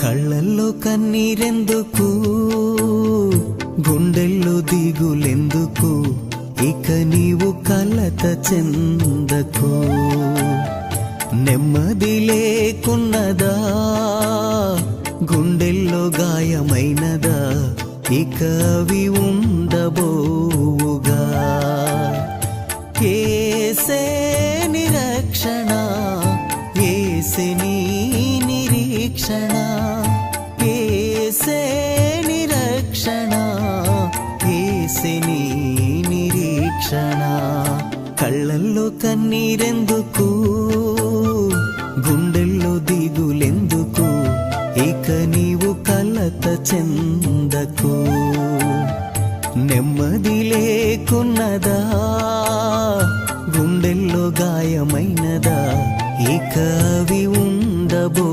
కళ్ళల్లో కన్నీరెందుకు, గుండెల్లో దిగులెందుకు, ఇక నీవు కలత చెందకు. నెమ్మది లేకున్నదా, గుండెల్లో గాయమైనదా, ఇక అవి ఉండబోవుగా. యేసే నిరక్షణ, యేసే నీ నిరీక్షణ, యేసే నిరక్షణ, యేసే నీ నిరీక్షణ. కళ్ళల్లో కన్నీరెందుకు, గుండెల్లో దిగులెందుకు, ఇక నీవు కలత చెందకు. నెమ్మది లేకున్నదా, గుండెల్లో గాయమైనదా, ఇక అవి ఉండబో